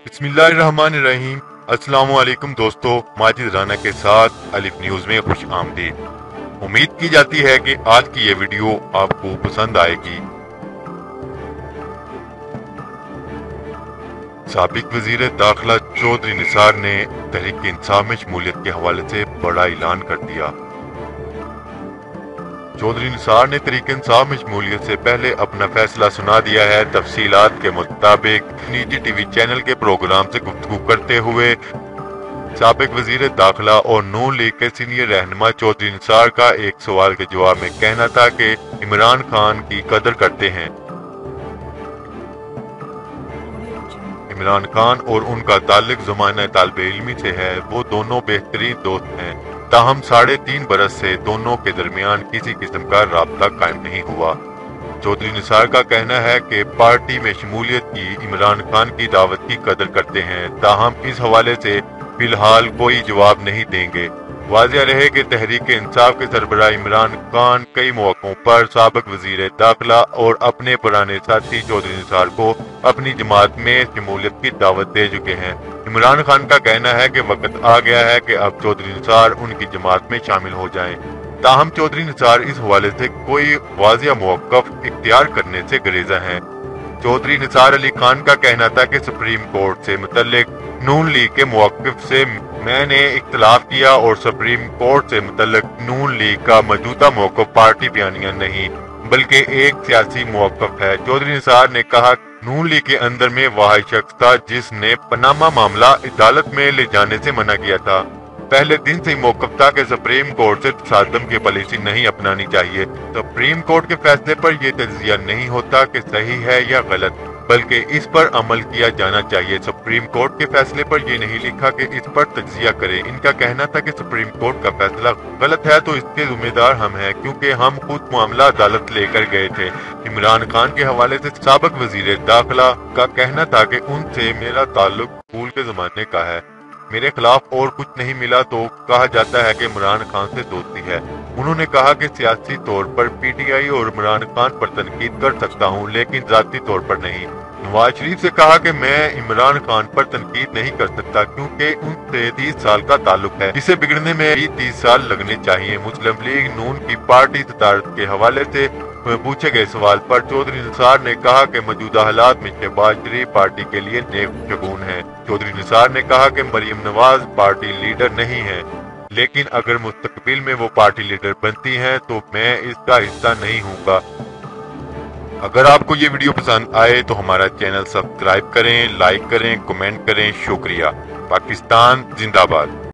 बिस्मिल्लाहिर्रहमानिर्रहीम। अस्सलाम वालेकुम दोस्तों, माजिद राना के साथ अलिफ न्यूज में खुश आमदीद। उम्मीद की जाती है कि आज की ये वीडियो आपको पसंद आएगी। साबिक वजीर दाखिला चौधरी निसार ने तहरीक इंसाफ में शमूलियत के हवाले से बड़ा ऐलान कर दिया। चौधरी निसार ने तहरीक इंसाफ में शमूलियत से पहले अपना फैसला सुना दिया है। तफसीलात के मुताबिक निजी टीवी चैनल के प्रोग्राम से गुफ्तगू करते हुए साबिक वजीर दाखिला और नून लीग के सीनियर रहनुमा चौधरी निसार का एक सवाल के जवाब में कहना था कि इमरान खान की कदर करते हैं। इमरान खान और उनका ताल्लुक ज़माना तालिबे इल्मी से है। वो दोनों बेहतरीन दोस्त हैं। ताहम 3.5 बरस से दोनों के दरमियान किसी किस्म का राब्ता कायम नहीं हुआ। चौधरी निसार का कहना है कि पार्टी में शमूलियत की इमरान खान की दावत की कदर करते हैं। ताहम इस हवाले से फिलहाल कोई जवाब नहीं देंगे। वाज़ेह रहे कि तहरीक इंसाफ के सरबराह इमरान खान कई मौकों पर साबिक वजीर दाखिला और अपने पुराने साथी चौधरी निसार को अपनी जमात में शमूलियत की दावत दे चुके हैं। इमरान खान का कहना है कि वक्त आ गया है कि अब चौधरी निसार उनकी जमात में शामिल हो जाएं। ताहम चौधरी निसार इस हवाले से कोई वाज़ेह मौक़िफ़ इख्तियार करने से गुरेज़ा हैं। चौधरी निसार अली खान का कहना था कि सुप्रीम कोर्ट से मुतल्लिक नून लीग के मौक़िफ़ से मैंने इख्तिलाफ किया और सुप्रीम कोर्ट से मुतल्लिक नून लीग का मौजूदा मौक़िफ़ पार्टी बयानिया नहीं बल्कि एक सियासी मौक़िफ़ है। चौधरी निसार ने कहा नून लीग के अंदर में वाहिद शख्स था जिसने पनामा मामला अदालत में ले जाने से मना किया था। पहले दिन से मौक़िफ़ था कि सुप्रीम कोर्ट से तसादम की पॉलिसी नहीं अपनानी चाहिए। सुप्रीम कोर्ट के फैसले पर यह तज्जिया नहीं होता कि सही है या गलत, बल्कि इस पर अमल किया जाना चाहिए। सुप्रीम कोर्ट के फैसले पर यह नहीं लिखा कि इस पर तज्जिया करे। इनका कहना था कि सुप्रीम कोर्ट का फैसला गलत है तो इसके जिम्मेदार हम हैं, क्योंकि हम खुद मामला अदालत लेकर गए थे। इमरान खान के हवाले से साबिक वजीर दाखिला का कहना था कि उनसे मेरा ताल्लुक स्कूल के जमाने का है। मेरे खिलाफ और कुछ नहीं मिला तो कहा जाता है कि इमरान खान से दोस्ती है। उन्होंने कहा कि सियासी तौर पर पीटीआई और इमरान खान पर तनकीद कर सकता हूं, लेकिन जाती तौर पर नहीं। नवाज शरीफ से कहा कि मैं इमरान खान पर तनकीद नहीं कर सकता क्योंकि उनसे 30 साल का ताल्लुक है, जिसे बिगड़ने में भी 30 साल लगने चाहिए। मुस्लिम लीग नून की पार्टी सदारत के हवाले से पूछे गए सवाल पर चौधरी निसार ने कहा कि मौजूदा हालात में शहबाज शरीफ पार्टी के लिए नेक शगुन है। चौधरी निसार ने कहा कि मरियम नवाज पार्टी लीडर नहीं है, लेकिन अगर मुस्तकबिल में वो पार्टी लीडर बनती हैं तो मैं इसका हिस्सा नहीं हूँगा। अगर आपको ये वीडियो पसंद आए तो हमारा चैनल सब्सक्राइब करें, लाइक करें, कमेंट करें। शुक्रिया। पाकिस्तान जिंदाबाद।